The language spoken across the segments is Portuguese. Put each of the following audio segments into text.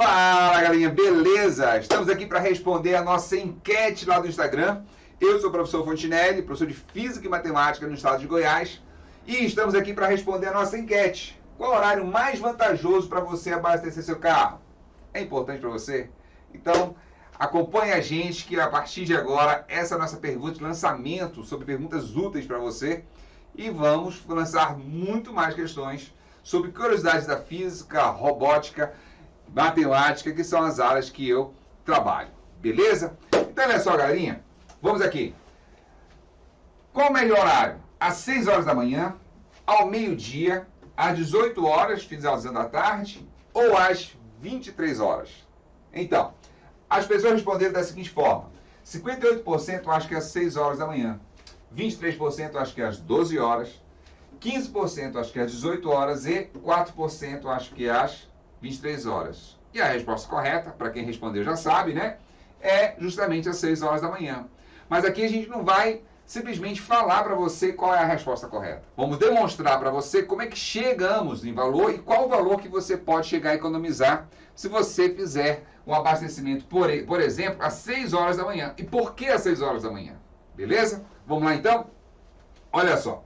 Fala, galerinha, beleza? Estamos aqui para responder a nossa enquete lá do Instagram. Eu sou o professor Fontinelli, professor de Física e Matemática no estado de Goiás. E estamos aqui para responder a nossa enquete. Qual é o horário mais vantajoso para você abastecer seu carro? É importante para você? Então, acompanhe a gente que a partir de agora, essa é a nossa pergunta de lançamento sobre perguntas úteis para você. E vamos lançar muito mais questões sobre curiosidades da física, robótica, matemática, que são as áreas que eu trabalho. Beleza? Então, olha só, galerinha. Vamos aqui. Qual o melhor horário? Às 6 horas da manhã, ao meio-dia, às 18 horas, finalizando a tarde, ou às 23 horas? Então, as pessoas responderam da seguinte forma. 58% acham que é às 6 horas da manhã. 23% acham que é às 12 horas. 15% acham que é às 18 horas. E 4% acham que é às 23 horas. E a resposta correta, para quem respondeu já sabe, né? É justamente às 6 horas da manhã. Mas aqui a gente não vai simplesmente falar para você qual é a resposta correta. Vamos demonstrar para você como é que chegamos em valor e qual o valor que você pode chegar a economizar se você fizer um abastecimento, por exemplo, às 6 horas da manhã. E por que às 6 horas da manhã? Beleza? Vamos lá então? Olha só.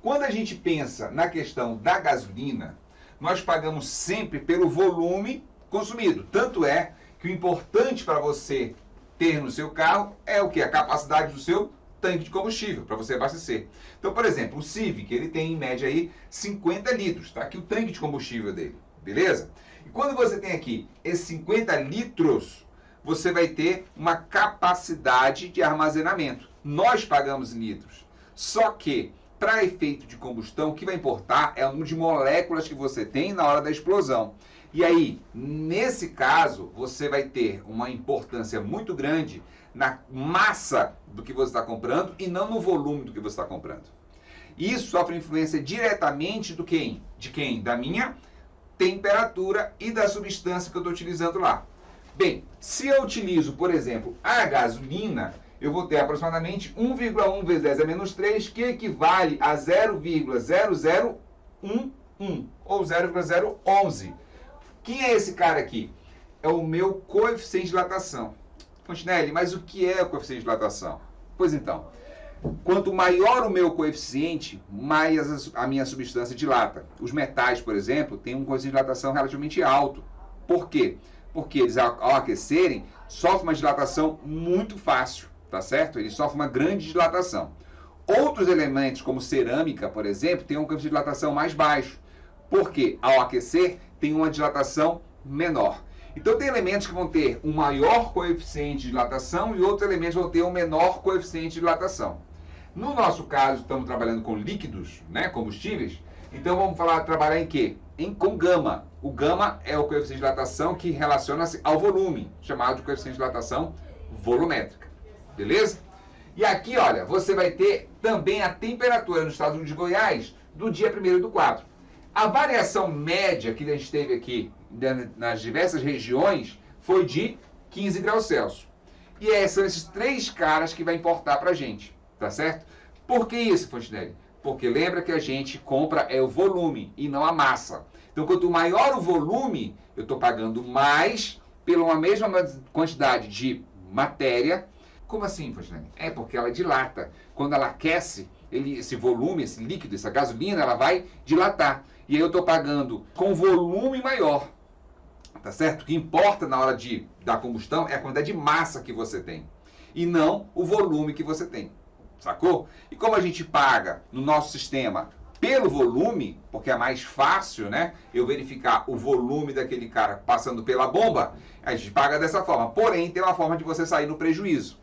Quando a gente pensa na questão da gasolina, nós pagamos sempre pelo volume consumido. Tanto é que o importante para você ter no seu carro é o que? A capacidade do seu tanque de combustível, para você abastecer. Então, por exemplo, o Civic, ele tem em média aí 50 litros, tá? Aqui o tanque de combustível dele, beleza? E quando você tem aqui esses 50 litros, você vai ter uma capacidade de armazenamento. Nós pagamos em litros. Só que, para efeito de combustão, o que vai importar é o número de moléculas que você tem na hora da explosão. E aí, nesse caso, você vai ter uma importância muito grande na massa do que você está comprando e não no volume do que você está comprando. Isso sofre influência diretamente do quem? De quem? Da minha temperatura e da substância que eu estou utilizando lá. Bem, se eu utilizo, por exemplo, a gasolina, eu vou ter aproximadamente 1,1 vezes 10 a menos 3, que equivale a 0,0011 ou 0,011. Quem é esse cara aqui? É o meu coeficiente de dilatação. Fontinelli, mas o que é o coeficiente de dilatação? Pois então, quanto maior o meu coeficiente, mais a minha substância dilata. Os metais, por exemplo, têm um coeficiente de dilatação relativamente alto. Por quê? Porque eles, ao aquecerem, sofrem uma dilatação muito fácil, tá certo? Eles sofrem uma grande dilatação. Outros elementos, como cerâmica, por exemplo, têm um coeficiente de dilatação mais baixo. Porque, ao aquecer, tem uma dilatação menor. Então, tem elementos que vão ter um maior coeficiente de dilatação e outros elementos vão ter um menor coeficiente de dilatação. No nosso caso, estamos trabalhando com líquidos, né, combustíveis. Então, vamos trabalhar em quê? Com gama. O gama é o coeficiente de dilatação que relaciona-se ao volume, chamado de coeficiente de dilatação volumétrica. Beleza? E aqui, olha, você vai ter também a temperatura no estado de Goiás do dia 1º/4. A variação média que a gente teve aqui nas diversas regiões foi de 15 graus Celsius. E são esses três caras que vai importar pra gente, tá certo? Por que isso, Fontinelli? Porque lembra que a gente compra o volume e não a massa. Então, quanto maior o volume, eu estou pagando mais pela mesma quantidade de matéria. Como assim, Fontinelli? É porque ela dilata. Quando ela aquece, esse volume, esse líquido, essa gasolina, ela vai dilatar. E aí eu estou pagando com volume maior. Tá certo? O que importa na hora da combustão é a quantidade de massa que você tem. E não o volume que você tem. Sacou? E como a gente paga no nosso sistema pelo volume, porque é mais fácil, né? Eu verificar o volume daquele cara passando pela bomba, a gente paga dessa forma. Porém, tem uma forma de você sair no prejuízo.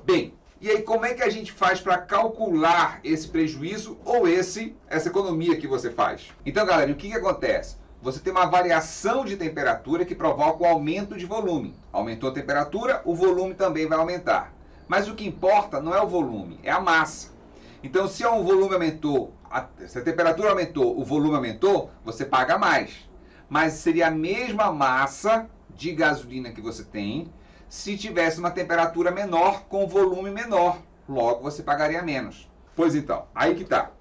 Bem, e aí como é que a gente faz para calcular esse prejuízo ou essa economia que você faz? Então, galera, o que acontece? Você tem uma variação de temperatura que provoca o aumento de volume. Aumentou a temperatura, o volume também vai aumentar. Mas o que importa não é o volume, é a massa. Então, se o volume aumentou, se a temperatura aumentou, o volume aumentou, você paga mais. Mas seria a mesma massa de gasolina que você tem se tivesse uma temperatura menor com volume menor. Logo, você pagaria menos. Pois então, aí que tá.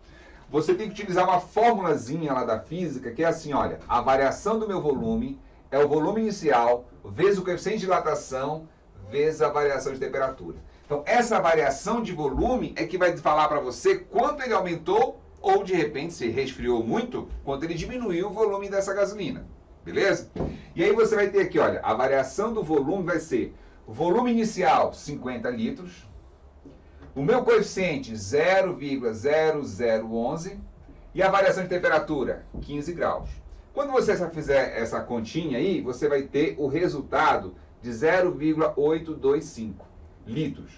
Você tem que utilizar uma formulazinha lá da física que é assim, olha, a variação do meu volume é o volume inicial vezes o coeficiente de dilatação vezes a variação de temperatura. Então, essa variação de volume é que vai falar para você quanto ele aumentou ou, de repente, se resfriou muito, quanto ele diminuiu o volume dessa gasolina. Beleza? E aí você vai ter aqui, olha, a variação do volume vai ser o volume inicial, 50 litros, o meu coeficiente, 0,0011, e a variação de temperatura, 15 graus. Quando você fizer essa continha aí, você vai ter o resultado de 0,825 litros.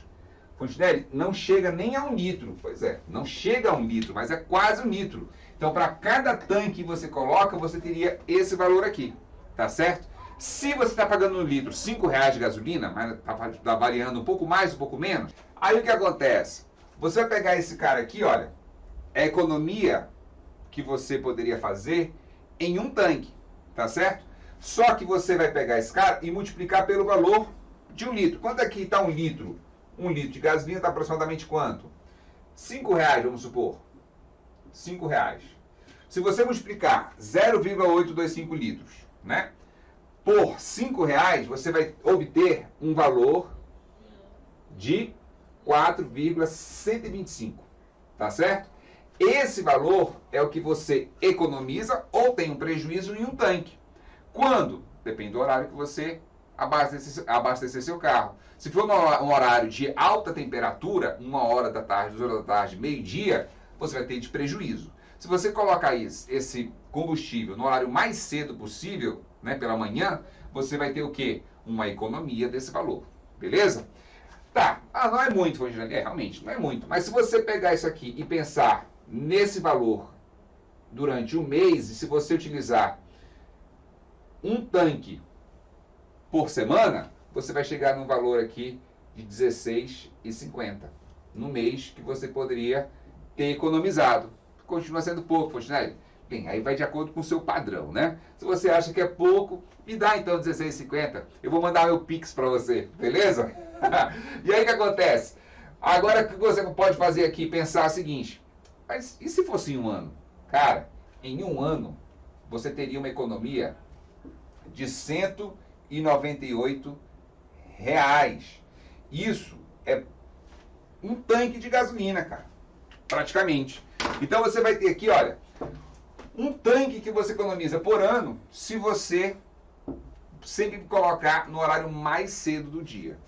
Fontinelli, não chega nem a 1 litro. Pois é, não chega a 1 litro, mas é quase 1 litro. Então, para cada tanque que você coloca, você teria esse valor aqui, tá certo? Se você está pagando no litro R$5 de gasolina, mas está variando um pouco mais, um pouco menos, aí o que acontece? Você vai pegar esse cara aqui, olha, é a economia que você poderia fazer em um tanque, tá certo? Só que você vai pegar esse cara e multiplicar pelo valor de 1 litro. Quanto é que está 1 litro? 1 litro de gasolina está aproximadamente quanto? R$5, vamos supor. R$5. Se você multiplicar 0,825 litros, né, por R$5, você vai obter um valor de 4,125, tá certo? Esse valor é o que você economiza ou tem um prejuízo em um tanque. Quando? Depende do horário que você abastecer seu carro. Se for um horário de alta temperatura, 1 hora da tarde, 2 horas da tarde, meio-dia, você vai ter de prejuízo. Se você colocar esse combustível no horário mais cedo possível, né, pela manhã, você vai ter o quê? Uma economia desse valor. Beleza? Tá, não é muito, realmente, não é muito. Mas se você pegar isso aqui e pensar nesse valor durante um mês, e se você utilizar um tanque por semana, você vai chegar num valor aqui de R$16,50 no mês que você poderia ter economizado. Continua sendo pouco, Fontinelli? Bem, aí vai de acordo com o seu padrão, né? Se você acha que é pouco, me dá então R$16,50. Eu vou mandar meu Pix para você, beleza? E aí o que acontece? Agora o que você pode fazer aqui, pensar o seguinte, mas e se fosse em um ano? Cara, em um ano, você teria uma economia de R$198. Isso é um tanque de gasolina, cara. Praticamente. Então você vai ter aqui, olha, um tanque que você economiza por ano se você sempre colocar no horário mais cedo do dia.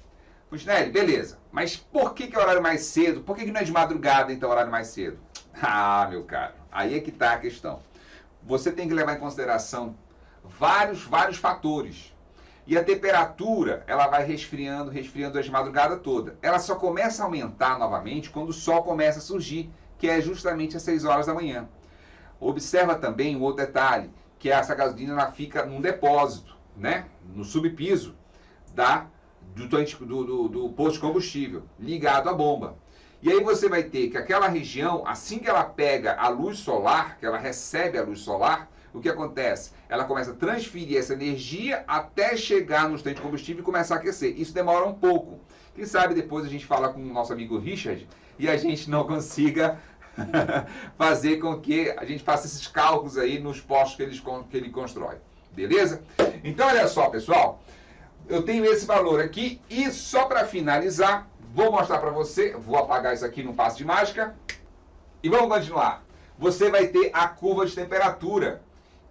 Fontinelli, beleza. Mas por que é o horário mais cedo? Por que não é de madrugada, então, o horário mais cedo? Ah, meu caro, aí é que está a questão. Você tem que levar em consideração vários fatores. E a temperatura, ela vai resfriando a madrugada toda. Ela só começa a aumentar novamente quando o sol começa a surgir, que é justamente às 6 horas da manhã. Observa também um outro detalhe, que essa gasolina ela fica num depósito, né, no subpiso do posto de combustível, ligado à bomba. E aí você vai ter que aquela região, assim que ela pega a luz solar, que ela recebe a luz solar, o que acontece? Ela começa a transferir essa energia até chegar no tanque de combustível e começar a aquecer. Isso demora um pouco. Quem sabe depois a gente fala com o nosso amigo Richard e a gente não consiga fazer com que a gente faça esses cálculos aí nos postos que ele constrói. Beleza? Então, olha só, pessoal. Eu tenho esse valor aqui e só para finalizar, vou mostrar para você, vou apagar isso aqui no passo de mágica e vamos continuar. Você vai ter a curva de temperatura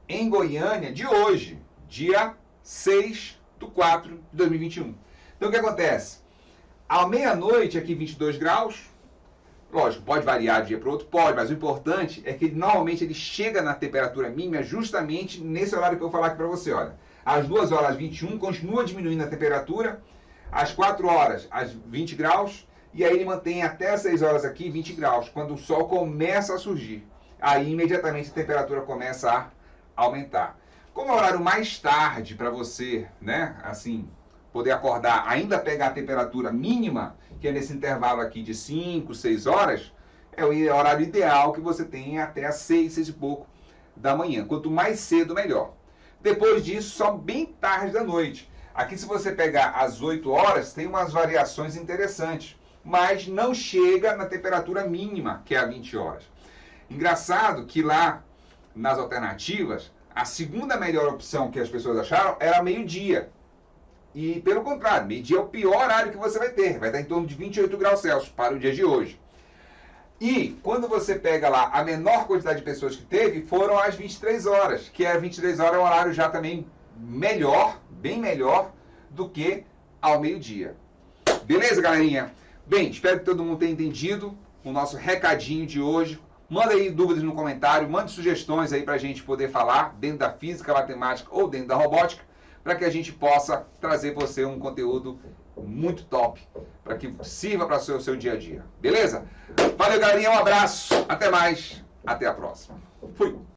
em Goiânia de hoje, dia 6/4/2021. Então o que acontece? À meia-noite aqui 22 graus, lógico, pode variar de dia para outro, pode, mas o importante é que normalmente ele chega na temperatura mínima justamente nesse horário que eu vou falar aqui para você, olha. Às 2h21 continua diminuindo a temperatura, às 4h às 20 graus, e aí ele mantém até às 6 horas aqui 20 graus, quando o sol começa a surgir. Aí imediatamente a temperatura começa a aumentar. Como é o horário mais tarde para você, né, assim, poder acordar, ainda pegar a temperatura mínima, que é nesse intervalo aqui de 5, 6 horas, é o horário ideal que você tem até às 6, 6 e pouco da manhã. Quanto mais cedo, melhor. Depois disso, só bem tarde da noite. Aqui, se você pegar às 8 horas, tem umas variações interessantes, mas não chega na temperatura mínima, que é a 20 horas. Engraçado que lá nas alternativas, A segunda melhor opção que as pessoas acharam era meio-dia. E pelo contrário, meio-dia é o pior horário que você vai ter. Vai estar em torno de 28 graus Celsius para o dia de hoje. E quando você pega lá a menor quantidade de pessoas que teve, foram às 23 horas. Que é 23 horas é um horário já também melhor, bem melhor do que ao meio-dia. Beleza, galerinha? Bem, espero que todo mundo tenha entendido o nosso recadinho de hoje. Manda aí dúvidas no comentário, mande sugestões aí para a gente poder falar dentro da física, matemática ou dentro da robótica, para que a gente possa trazer para você um conteúdo muito top, para que sirva para o seu dia a dia. Beleza? Valeu, galerinha, um abraço, até mais, até a próxima. Fui!